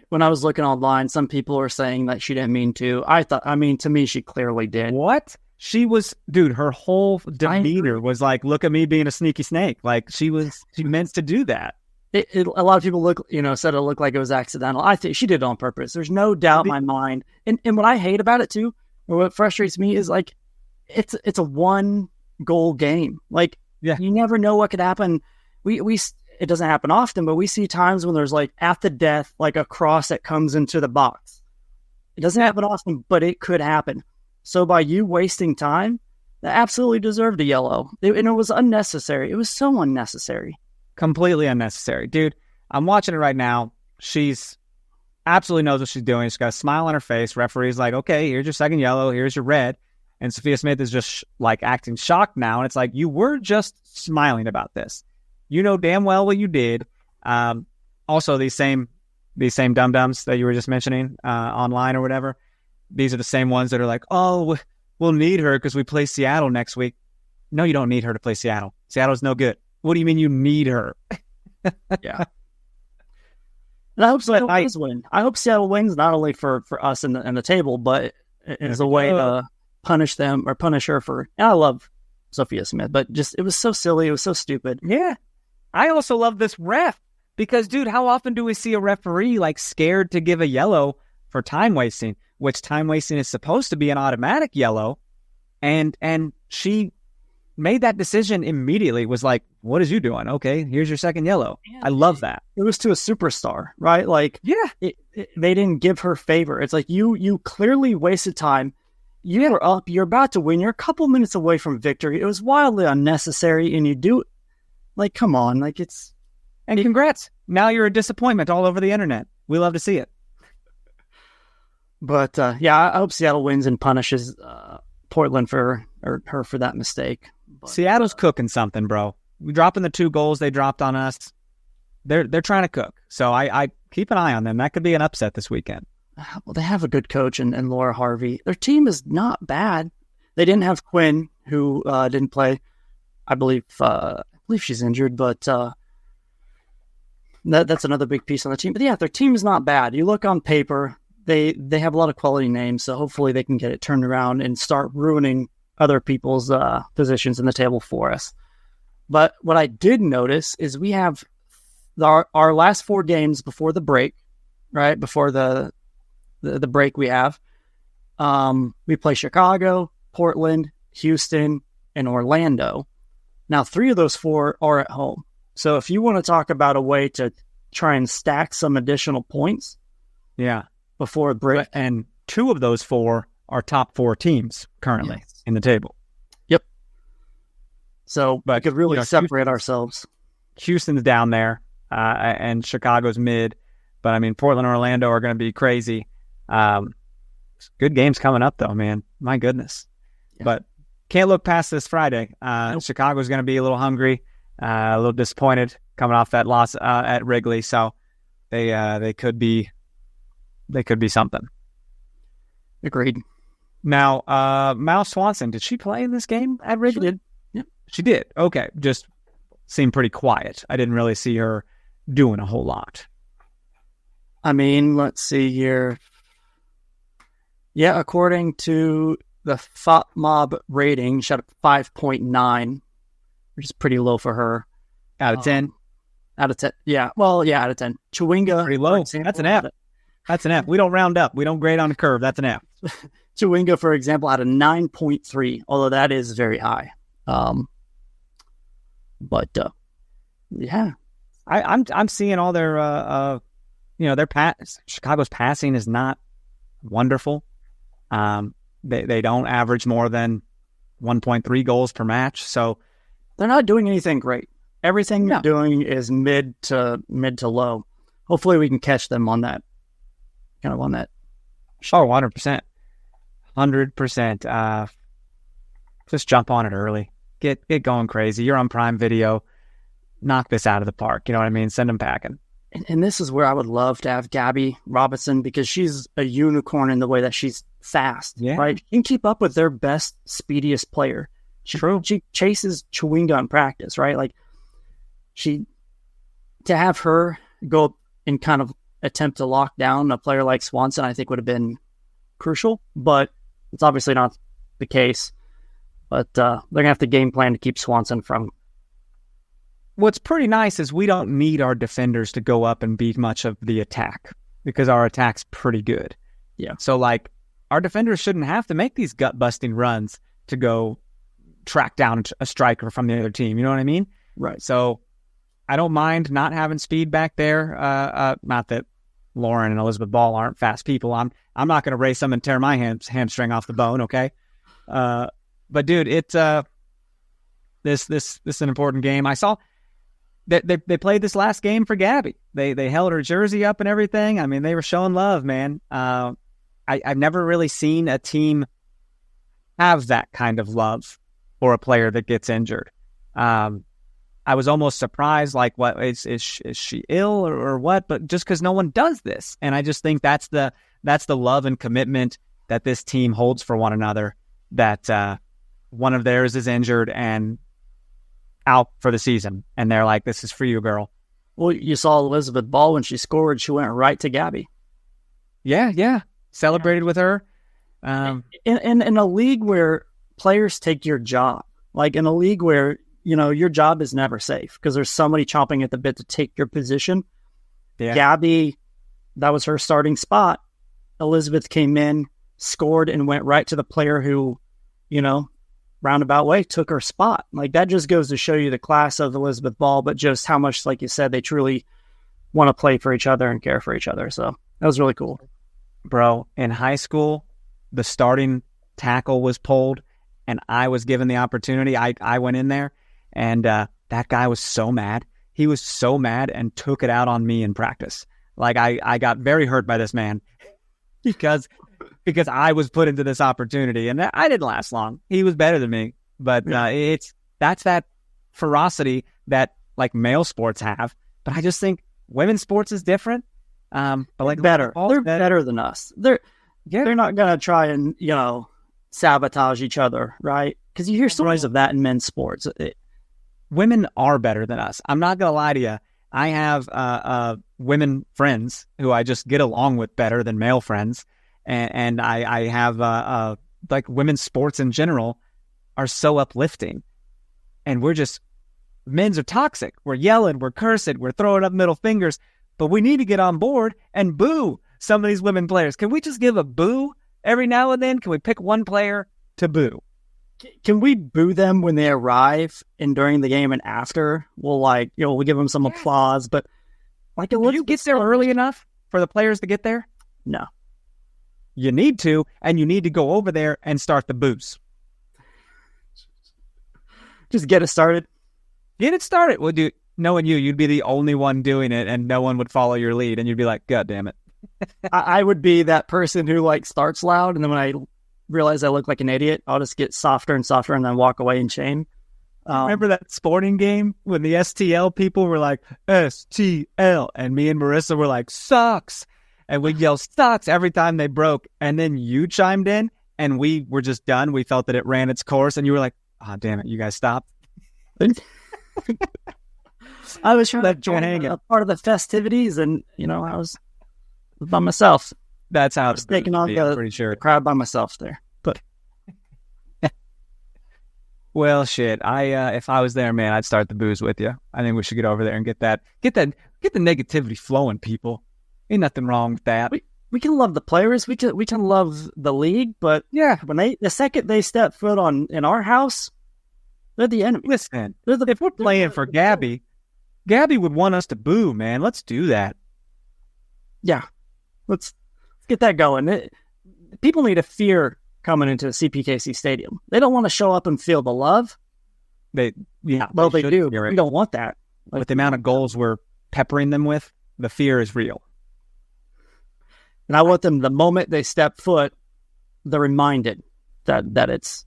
When I was looking online, some people were saying that she didn't mean to. To me, she clearly did. What? She was, dude, her whole demeanor was like, look at me being a sneaky snake. Like she meant to do that. A lot of people said it looked like it was accidental. I think she did it on purpose. There's no doubt in my mind. And what I hate about it too, or what frustrates me is like, it's a 1 goal game. Like, yeah, you never know what could happen. it doesn't happen often, but we see times when there's like at the death, like a cross that comes into the box. It doesn't happen often, but it could happen. So by you wasting time, that absolutely deserved a yellow. And it was unnecessary. It was so unnecessary. Completely unnecessary. Dude, I'm watching it right now. She's absolutely knows what she's doing. She's got a smile on her face. Referee's like, okay, here's your second yellow. Here's your red. And Sophia Smith is just like acting shocked now. And it's like, you were just smiling about this. You know damn well what you did. Also, these same dum-dums that you were just mentioning online or whatever, these are the same ones that are like, oh, we'll need her because we play Seattle next week. No, you don't need her to play Seattle. Seattle's no good. What do you mean you need her? Yeah. And I hope Seattle does win. I hope Seattle wins not only for us in the table, but as a way to punish them or punish her for. And I love Sophia Smith, but just it was so silly. It was so stupid. Yeah. I also love this ref because, dude, how often do we see a referee like scared to give a yellow for time wasting, which time wasting is supposed to be an automatic yellow, and she made that decision immediately. Was like, what is you doing? Okay, here's your second yellow. Yeah, I love that. It was to a superstar, right? Like, yeah, they didn't give her favor. It's like you clearly wasted time. You were up. You're about to win. You're a couple minutes away from victory. It was wildly unnecessary, and you do like, come on, like it's. And congrats. Now you're a disappointment all over the internet. We love to see it. But yeah, I hope Seattle wins and punishes Portland for her for that mistake. But, Seattle's cooking something, bro. We dropping the 2 goals they dropped on us. They're trying to cook. So I keep an eye on them. That could be an upset this weekend. Well, they have a good coach and Laura Harvey. Their team is not bad. They didn't have Quinn, who didn't play. I believe she's injured, but that's another big piece on the team. But yeah, their team is not bad. You look on paper, they have a lot of quality names, so hopefully they can get it turned around and start ruining other people's positions in the table for us. But what I did notice is we have our last 4 games before the break, right? Before the break we have. We play Chicago, Portland, Houston, and Orlando. Now, 3 of those 4 are at home. So if you want to talk about a way to try and stack some additional points, yeah, before break, and 2 of those 4 are top 4 teams currently in the table. Yep. So but we could really separate ourselves. Houston's down there, and Chicago's mid. But I mean, Portland and Orlando are going to be crazy. Good games coming up, though, man. My goodness. Yeah. But can't look past this Friday. Nope. Chicago's going to be a little hungry, a little disappointed coming off that loss at Wrigley. So they could be something. Agreed. Now, Mal Swanson, did she play in this game at Wrigley? She did. Yep. She did. Okay. Just seemed pretty quiet. I didn't really see her doing a whole lot. I mean, let's see here. Yeah, according to the FOTMob rating, she had a 5.9, which is pretty low for her. Out of 10? Out of 10. Yeah. Well, yeah, out of 10. Chewinga. Pretty low. That's an F. That's an F. We don't round up. We don't grade on a curve. That's an F. Chewinga, for example, had a 9.3, although that is very high. But yeah, I'm seeing all their Chicago's passing is not wonderful. They don't average more than 1.3 goals per match, so they're not doing anything great. Everything they're doing is mid to low. Hopefully, we can catch them on that. Kind of on that. Oh, 100%. 100%. Just jump on it early. Get going crazy. You're on Prime Video. Knock this out of the park. You know what I mean? Send them packing. And this is where I would love to have Gabby Robinson, because she's a unicorn in the way that she's fast, right? She can keep up with their best, speediest player. True. She chases Chewinga in practice, right? Like to have her go up and kind of attempt to lock down a player like Swanson, I think would have been crucial, but it's obviously not the case. But they're going to have to game plan to keep Swanson from. What's pretty nice is we don't need our defenders to go up and beat much of the attack, because our attack's pretty good. Yeah. So, like, our defenders shouldn't have to make these gut-busting runs to go track down a striker from the other team. You know what I mean? Right. So, I don't mind not having speed back there. Not that Lauren and Elizabeth Ball aren't fast people. I'm not going to race them and tear my hamstring off the bone. Okay. But dude, it's this is an important game. I saw that they played this last game for Gabby. They held her jersey up and everything. I mean, they were showing love, man. I've never really seen a team have that kind of love for a player that gets injured. I was almost surprised, like, what is she ill or what? But just because no one does this, and I just think that's the love and commitment that this team holds for one another. That one of theirs is injured and out for the season, and they're like, "This is for you, girl." Well, you saw Elizabeth Ball when she scored; she went right to Gabby. Yeah, celebrated with her. In a league where players take your job, like in a league where your job is never safe because there's somebody chomping at the bit to take your position. Yeah. Gabby, that was her starting spot. Elizabeth came in, scored, and went right to the player who, roundabout way took her spot. Like, that just goes to show you the class of Elizabeth Ball, but just how much, like you said, they truly want to play for each other and care for each other. So that was really cool. Bro, in high school, the starting tackle was pulled and I was given the opportunity. I went in there. And that guy was so mad. He was so mad and took it out on me in practice. Like, I got very hurt by this man because I was put into this opportunity. And I didn't last long. He was better than me. But that's that ferocity that, like, male sports have. But I just think women's sports is different. But like better. They're better than us. They're not going to try and, sabotage each other, right? Because you hear stories of that in men's sports. Women are better than us. I'm not going to lie to you. I have women friends who I just get along with better than male friends. And I have, like, women's sports in general are so uplifting. And men's are toxic. We're yelling, we're cursing, we're throwing up middle fingers. But we need to get on board and boo some of these women players. Can we just give a boo every now and then? Can we pick one player to boo? Can we boo them when they arrive and during the game and after? We'll we'll give them some applause, but like, do you get there early enough for the players to get there? No. You need to, and you need to go over there and start the boos. Just get it started. Get it started. Well, dude, knowing you'd be the only one doing it and no one would follow your lead and you'd be like, God damn it. I would be that person who, like, starts loud, and then when I realize I look like an idiot, I'll just get softer and softer and then walk away in shame. Remember that sporting game when the STL people were like, STL, and me and Marissa were like, sucks, and we'd yell sucks every time they broke, and then you chimed in and we were just done. We felt that it ran its course and you were like, oh, damn it, you guys stopped. I was trying to join a part of the festivities, and I was by myself. That's how it's taking on the crowd by myself there. But well, shit. If I was there, man, I'd start the booze with you. I think we should get over there and get the negativity flowing, people. Ain't nothing wrong with that. We can love the players. We can love the league, but yeah, when the second they step foot in our house, they're the enemy. Listen, if we're playing for Gabby would want us to boo, man. Let's do that. Yeah, let's get that going. People need a fear coming into the CPKC Stadium. They don't want to show up and feel the love. They do. We don't want that. Like, with the amount of goals we're peppering them with, the fear is real. And I want them, the moment they step foot, they're reminded that it's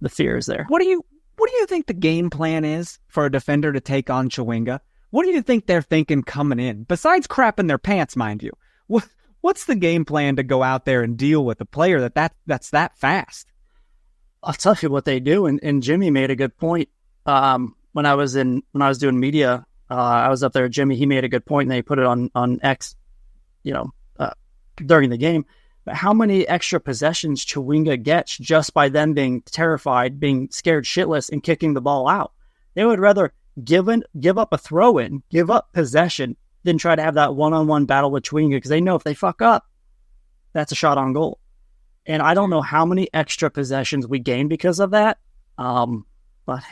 the fear is there. What do you think the game plan is for a defender to take on Chewinga? What do you think they're thinking coming in? Besides crapping their pants, mind you. What's the game plan to go out there and deal with a player that's that fast? I'll tell you what they do, and Jimmy made a good point. When I was doing media, I was up there with Jimmy. He made a good point, and they put it on X, during the game. But how many extra possessions Chewinga gets just by them being terrified, being scared shitless, and kicking the ball out? They would rather give up a throw-in, give up possession, than try to have that one-on-one battle with Chewinga, because they know if they fuck up, that's a shot on goal. And I don't know how many extra possessions we gain because of that. But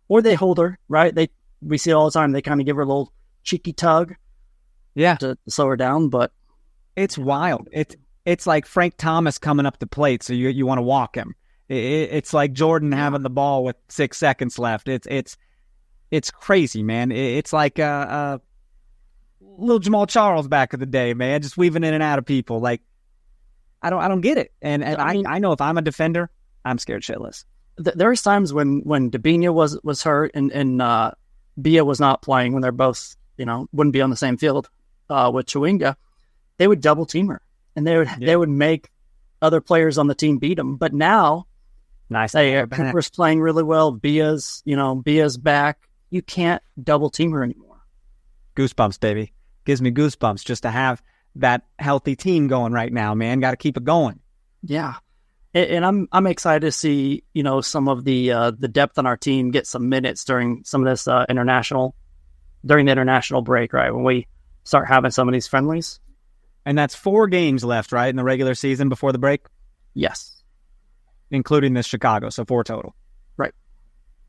or they hold her, right? we see it all the time. They kind of give her a little cheeky tug, to slow her down. But it's wild. It's like Frank Thomas coming up the plate, so you want to walk him. It's like Jordan having the ball with 6 seconds left. It's crazy, man. It's like little Jamal Charles back in the day, man, just weaving in and out of people. Like, I don't get it. And I know if I'm a defender, I'm scared shitless. There's times when Debinha was hurt and Bia was not playing, when they're both, wouldn't be on the same field with Chewinga, they would double team her, and they would make other players on the team beat them. But now, Cooper's playing really well. Bia's back. You can't double team her anymore. Goosebumps, baby. Gives me goosebumps just to have that healthy team going right now, man. Got to keep it going. Yeah. And I'm excited to see, some of the depth on our team get some minutes during some of this during the international break, right? When we start having some of these friendlies. And that's 4 games left, right, in the regular season before the break? Yes. Including this Chicago, so 4 total. Right.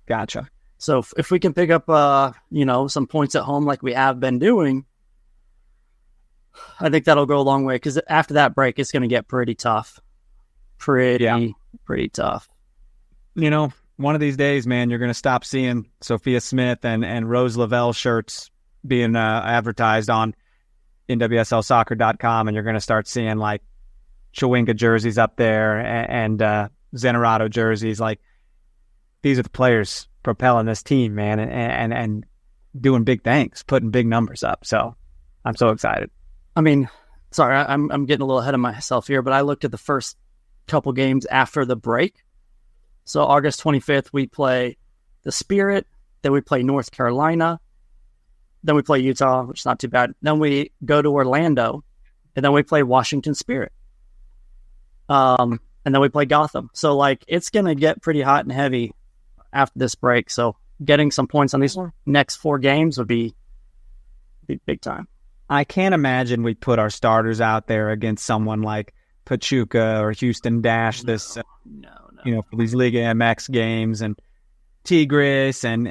Gotcha. So if we can pick up, some points at home like we have been doing, I think that'll go a long way, because after that break, it's going to get pretty tough. Pretty tough. One of these days, man, you're going to stop seeing Sophia Smith and Rose Lavelle shirts being advertised on NWSLsoccer.com, and you're going to start seeing like Chewinga jerseys up there and Zenerato jerseys. Like, these are the players propelling this team, man, and doing big things, putting big numbers up. So I'm so excited. I mean, sorry, I'm getting a little ahead of myself here, but I looked at the first couple games after the break. So August 25th, we play the Spirit, then we play North Carolina, then we play Utah, which is not too bad. Then we go to Orlando, and then we play Washington Spirit. And then we play Gotham. So, like, it's going to get pretty hot and heavy after this break. So getting some points on these next 4 games would be big time. I can't imagine we put our starters out there against someone like Pachuca or Houston Dash for these Liga MX games, and Tigres and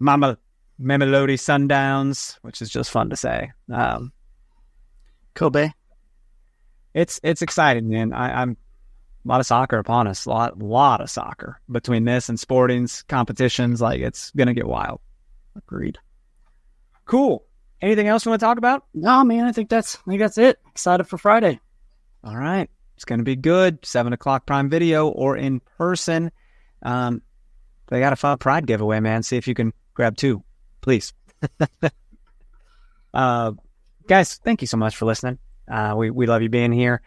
Mamelodi Sundowns, which is just fun to say. Kobe. It's exciting, man. I'm a lot of soccer upon us. A lot of soccer between this and Sporting's competitions. Like, it's gonna get wild. Agreed. Cool. Anything else you want to talk about? No, man. I think that's it. Excited for Friday. All right. It's going to be good. 7:00 Prime Video or in person. They got a fun Pride giveaway, man. See if you can grab 2, please. Guys, thank you so much for listening. We love you being here.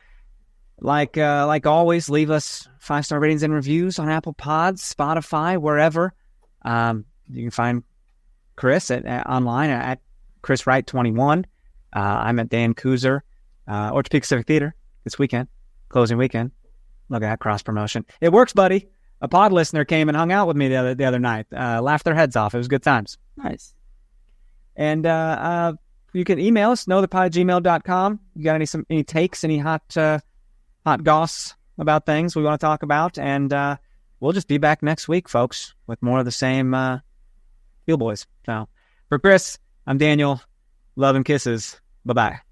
Like always, leave us 5-star ratings and reviews on Apple Pods, Spotify, wherever. You can find Chris online at Chris Wright 21. I'm at Dan Kooser, Orthopedic Civic Theater this weekend, closing weekend. Look at that cross promotion. It works, buddy. A pod listener came and hung out with me the other night. Laughed their heads off. It was good times. Nice. And you can email us, knowthepod@gmail.com. You got any takes, any hot goss about things we want to talk about, and we'll just be back next week, folks, with more of the same Field Boys. So for Chris, I'm Daniel. Love and kisses. Bye-bye.